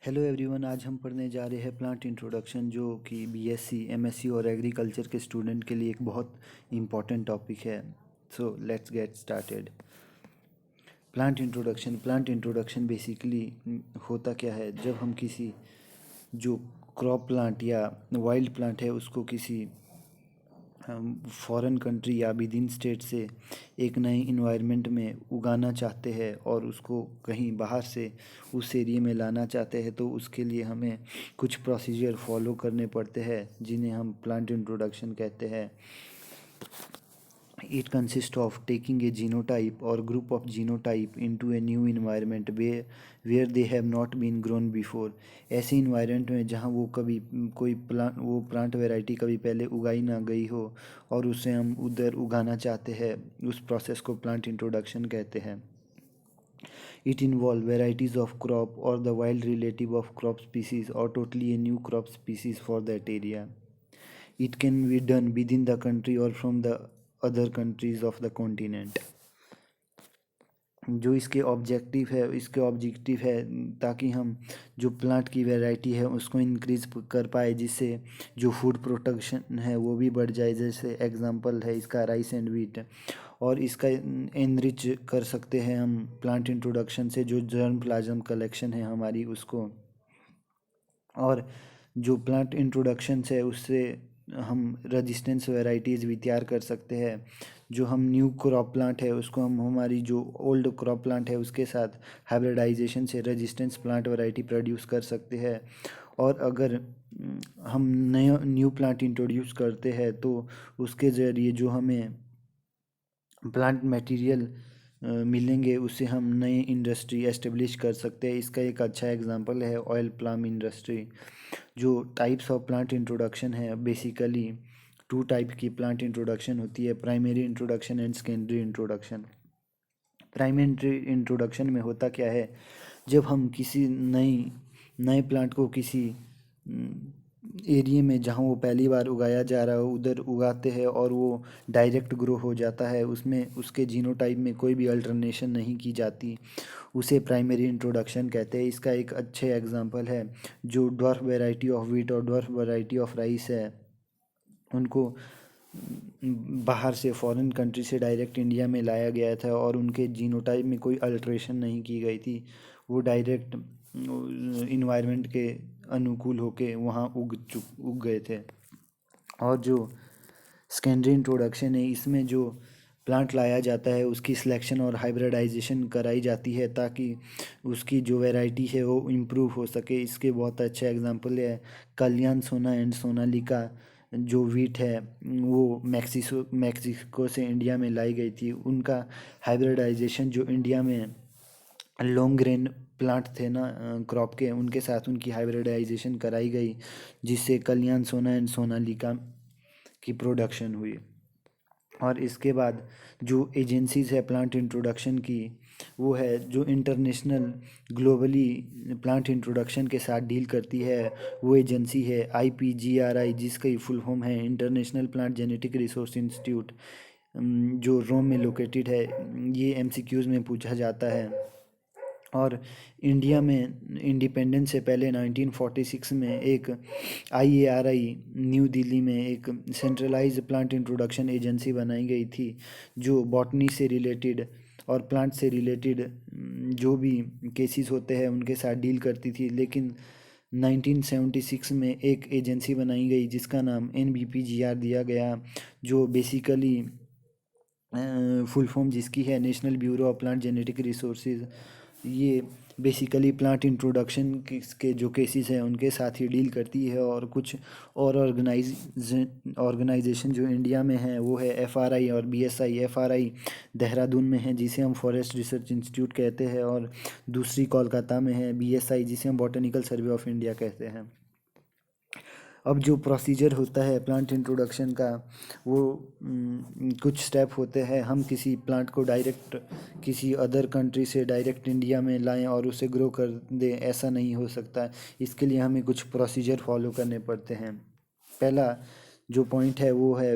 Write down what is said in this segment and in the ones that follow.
Hello everyone, आज हम पढ़ने जा रहे हैं प्लांट इंट्रोडक्शन, जो कि बीएससी, एमएससी और एग्रीकल्चर के स्टूडेंट के लिए एक बहुत इम्पॉर्टेंट टॉपिक है। So let's get started. Plant introduction basically होता क्या है, जब हम किसी जो क्रॉप प्लांट या वाइल्ड प्लांट है उसको किसी फॉरेन कंट्री या विद इन स्टेट से एक नए इन्वायरमेंट में उगाना चाहते हैं और उसको कहीं बाहर से उस एरिया में लाना चाहते हैं, तो उसके लिए हमें कुछ प्रोसीजर फॉलो करने पड़ते हैं जिन्हें हम प्लांट इंट्रोडक्शन कहते हैं। It consists of taking a genotype or group of genotype into a new environment where they have not been grown before। ऐसे इन्वायरमेंट में जहाँ वो कभी कोई प्लांट वैरायटी कभी पहले उगाई ना गई हो और उसे हम उधर उगाना चाहते हैं, उस प्रोसेस को प्लांट इंट्रोडक्शन कहते हैं। It involves varieties of crop or the wild relative of crop species or totally a new crop species for that area। It can be done within the country or from the other countries of the continent। जो इसके objective है ताकि हम जो plant की variety है उसको increase कर पाए, जिससे जो फूड प्रोडक्शन है वो भी बढ़ जाए। जैसे एग्जांपल है इसका राइस एंड व्हीट। और इसका एनरिच कर सकते हैं हम प्लांट इंट्रोडक्शन से, जो जर्म प्लाज्म कलेक्शन है हमारी उसको। और जो प्लांट इंट्रोडक्शन है उससे हम रेजिस्टेंस वैरायटीज़ भी तैयार कर सकते हैं। जो हम न्यू क्रॉप प्लांट है उसको हम हमारी जो ओल्ड क्रॉप प्लांट है उसके साथ हाइब्रिडाइजेशन से रेजिस्टेंस प्लांट वैरायटी प्रोड्यूस कर सकते हैं। और अगर हम नया न्यू प्लांट इंट्रोड्यूस करते हैं तो उसके ज़रिए जो हमें प्लांट मटेरियल मिलेंगे उससे हम नई इंडस्ट्री एस्टेब्लिश कर सकते हैं। इसका एक अच्छा एग्जांपल है ऑयल पाम इंडस्ट्री। जो टाइप्स ऑफ प्लांट इंट्रोडक्शन है, बेसिकली टू टाइप की प्लांट इंट्रोडक्शन होती है, primary introduction and secondary introduction. Primary introduction में होता क्या है, जब हम किसी नए प्लांट को किसी एरिया में जहाँ वो पहली बार उगाया जा रहा है उधर उगाते हैं और वो डायरेक्ट ग्रो हो जाता है, उसमें उसके जीनोटाइप में कोई भी अल्टरनेशन नहीं की जाती, उसे प्राइमरी इंट्रोडक्शन कहते हैं। इसका एक अच्छे एग्जांपल है जो ड्वार्फ वैरायटी ऑफ वीट और ड्वार्फ वैरायटी ऑफ राइस है, उनको बाहर से फॉरेन कंट्री से डायरेक्ट इंडिया में लाया गया था और उनके जीनोटाइप में कोई अल्ट्रेशन नहीं की गई थी। वो डायरेक्ट इन्वायरमेंट के अनुकूल होके वहाँ उग गए थे। और जो सेकेंडरी इंट्रोडक्शन है, इसमें जो प्लांट लाया जाता है उसकी सिलेक्शन और हाइब्रिडाइजेशन कराई जाती है ताकि उसकी जो वैरायटी है वो इम्प्रूव हो सके। इसके बहुत अच्छा एग्जांपल है कल्याण सोना एंड सोनालिका। जो वीट है वो मैक्सिको से इंडिया में लाई गई थी, उनका हाइब्रिडाइजेशन जो इंडिया में लॉन्ग ग्रेन प्लांट थे ना क्रॉप के, उनके साथ उनकी हाइब्रिडाइजेशन कराई गई, जिससे कल्याण सोना एंड सोनालिका की प्रोडक्शन हुई। और इसके बाद जो एजेंसीज़ है प्लांट इंट्रोडक्शन की, वो है जो इंटरनेशनल ग्लोबली प्लांट इंट्रोडक्शन के साथ डील करती है, वो एजेंसी है IPGRI, जिसका फुल फॉर्म है international plant genetic resource institute, जो रोम में लोकेटेड है। ये MCQs में पूछा जाता है। और इंडिया में इंडिपेंडेंस से पहले 1946 में एक IARI न्यू दिल्ली में एक सेंट्रलाइज प्लांट इंट्रोडक्शन एजेंसी बनाई गई थी, जो बॉटनी से रिलेटेड और प्लांट से रिलेटेड जो भी केसेस होते हैं उनके साथ डील करती थी। लेकिन 1976 में एक एजेंसी बनाई गई जिसका नाम NBPGR दिया गया, जो बेसिकली फुल फॉर्म जिसकी है national bureau of plant genetic resources. ये बेसिकली प्लांट इंट्रोडक्शन के जो केसेस हैं उनके साथ ही डील करती है। और कुछ और ऑर्गेनाइजेशन जो इंडिया में है वो है FRI और BSI। FRI देहरादून में है जिसे हम फॉरेस्ट रिसर्च इंस्टीट्यूट कहते हैं, और दूसरी कोलकाता में है BSI जिसे हम बॉटनिकल सर्वे ऑफ इंडिया कहते हैं। अब जो प्रोसीजर होता है प्लांट इंट्रोडक्शन का, वो कुछ स्टेप होते हैं। हम किसी प्लांट को डायरेक्ट किसी अदर कंट्री से डायरेक्ट इंडिया में लाएं और उसे ग्रो कर दें, ऐसा नहीं हो सकता। इसके लिए हमें कुछ प्रोसीजर फॉलो करने पड़ते हैं। पहला जो पॉइंट है वो है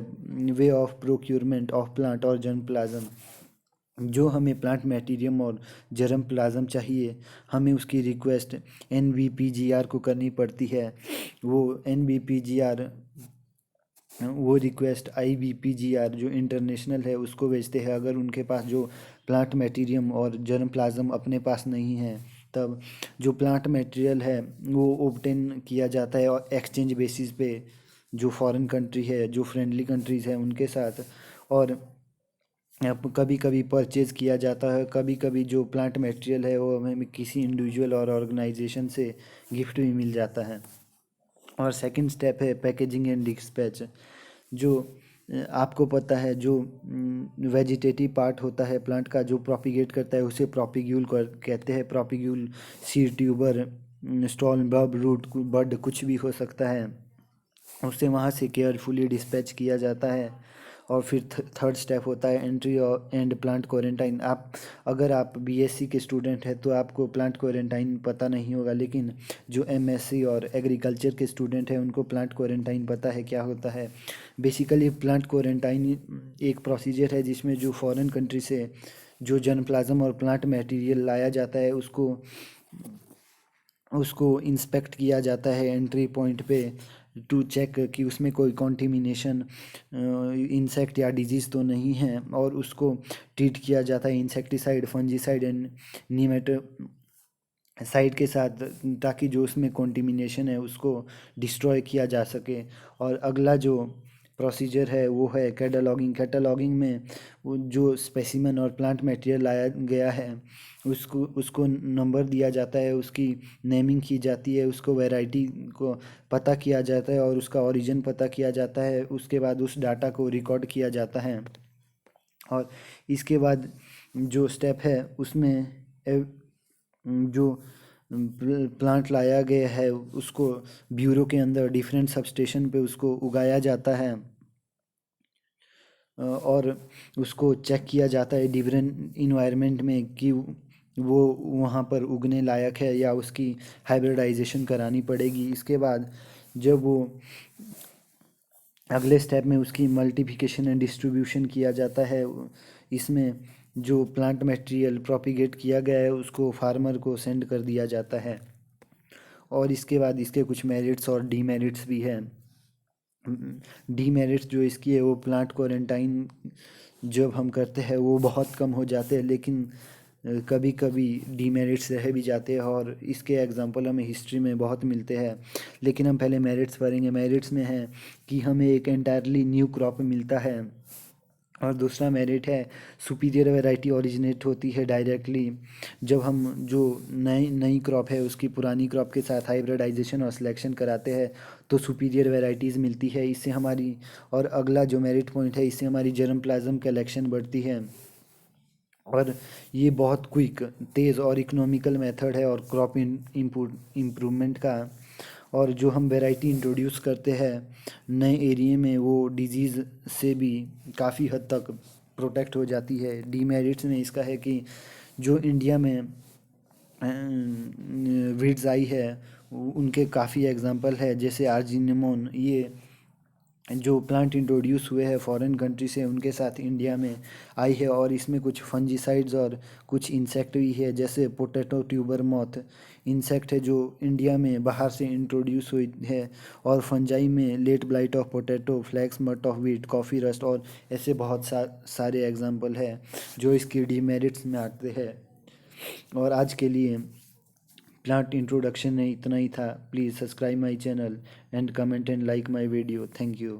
way of procurement of plant और जर्म प्लाज्म। जो हमें प्लांट मटेरियम और जर्म प्लाज्म चाहिए, हमें उसकी रिक्वेस्ट NBPGR को करनी पड़ती है। वो NBPGR वो रिक्वेस्ट IBPGR जो इंटरनेशनल है उसको भेजते हैं। अगर उनके पास जो प्लांट मटेरियम और जर्म प्लाज्म अपने पास नहीं है, तब जो प्लांट मटेरियल है वो ऑब्टेन किया जाता है और एक्सचेंज बेसिस पे जो फॉरेन कंट्री है, जो फ्रेंडली कंट्रीज़ हैं उनके साथ। और कभी कभी परचेज़ किया जाता है। कभी कभी जो प्लांट मटेरियल है वो हमें किसी इंडिविजुअल और ऑर्गेनाइजेशन से गिफ्ट भी मिल जाता है। और सेकंड स्टेप है पैकेजिंग एंड डिस्पैच। जो आपको पता है, जो वेजिटेटिव पार्ट होता है प्लांट का जो प्रोपिगेट करता है उसे प्रोपिग्यूल कहते हैं। प्रोपिग्यूल सीड ट्यूबर, स्टॉल, बब, रूट, बड कुछ भी हो सकता है। उसे वहाँ से केयरफुली डिस्पैच किया जाता है। और फिर थर्ड स्टेप होता है एंट्री और एंड प्लांट क्वारंटाइन। अगर आप BSc के स्टूडेंट हैं तो आपको प्लांट क्वारंटाइन पता नहीं होगा, लेकिन जो MSc और एग्रीकल्चर के स्टूडेंट हैं उनको प्लांट क्वारंटाइन पता है क्या होता है। बेसिकली प्लांट क्वारंटाइन एक प्रोसीजर है जिसमें जो फॉरेन कंट्री से जो जर्मप्लाज्म और प्लांट मटेरियल लाया जाता है उसको उसको इंस्पेक्ट किया जाता है एंट्री पॉइंट पे, टू चेक कि उसमें कोई कॉन्टिमिनेशन, इंसेक्ट या डिजीज़ तो नहीं है। और उसको ट्रीट किया जाता है इंसेक्टिसाइड, फंजीसाइड एंड नीमेटोसाइड के साथ, ताकि जो उसमें कॉन्टिमिनेशन है उसको डिस्ट्रॉय किया जा सके। और अगला जो प्रोसीजर है वो है कैटलॉगिंग। कैटलॉगिंग में वो जो स्पेसिमेन और प्लांट मटेरियल लाया गया है उसको उसको नंबर दिया जाता है, उसकी नेमिंग की जाती है, उसको वैरायटी को पता किया जाता है और उसका ओरिजिन पता किया जाता है। उसके बाद उस डाटा को रिकॉर्ड किया जाता है। और इसके बाद जो स्टेप है उसमें जो प्लांट लाया गया है उसको ब्यूरो के अंदर डिफरेंट सबस्टेशन पे उसको उगाया जाता है। और उसको चेक किया जाता है डिफरेंट इन्वायरमेंट में कि वो वहाँ पर उगने लायक है या उसकी हाइब्रिडाइजेशन करानी पड़ेगी। इसके बाद जब वो अगले स्टेप में उसकी मल्टीप्लिकेशन एंड डिस्ट्रीब्यूशन किया जाता है। इसमें जो प्लांट मटेरियल प्रोपिगेट किया गया है उसको फार्मर को सेंड कर दिया जाता है। और इसके बाद इसके कुछ मेरिट्स और डीमेरिट्स भी हैं। डीमेरिट्स जो इसकी है वो प्लांट क्वारंटाइन जब हम करते हैं वो बहुत कम हो जाते हैं, लेकिन कभी कभी डीमेरिट्स रह भी जाते हैं और इसके एग्जांपल हमें हिस्ट्री में बहुत मिलते हैं। लेकिन हम पहले मेरिट्स पढ़ेंगे। मेरिट्स में है कि हमें एक एंटायरली न्यू क्रॉप मिलता है। और दूसरा मेरिट है सुपीरियर वैरायटी ओरिजिनेट होती है डायरेक्टली। जब हम जो नई नई क्रॉप है उसकी पुरानी क्रॉप के साथ हाइब्रिडाइजेशन और सिलेक्शन कराते हैं तो सुपीरियर वैरायटीज़ मिलती है, इससे हमारी। और अगला जो मेरिट पॉइंट है, इससे हमारी जर्म प्लाज्म कलेक्शन बढ़ती है। और ये बहुत क्विक, तेज़ और इकोनॉमिकल मेथड है और क्रॉप इम्प्रूवमेंट का। और जो हम वैरायटी इंट्रोड्यूस करते हैं नए एरिया में वो डिजीज़ से भी काफ़ी हद तक प्रोटेक्ट हो जाती है। डीमेरिट्स में इसका है कि जो इंडिया में वीड्स आई है उनके काफ़ी एग्जांपल है, जैसे आर्जिनिमोन। ये जो प्लांट इंट्रोड्यूस हुए हैं फॉरेन कंट्री से उनके साथ इंडिया में आई है। और इसमें कुछ फंजीसाइड्स और कुछ इंसेक्ट भी है, जैसे पोटैटो ट्यूबर मॉथ इंसेक्ट है जो इंडिया में बाहर से इंट्रोड्यूस हुई है। और फंजाई में late blight of potato, flag smut of wheat, coffee rust और ऐसे बहुत सारे एग्जांपल है जो इसकी डीमेरिट्स में आते हैं। और आज के लिए प्लांट इंट्रोडक्शन में इतना ही था। Please subscribe my channel and comment and like my video. Thank you.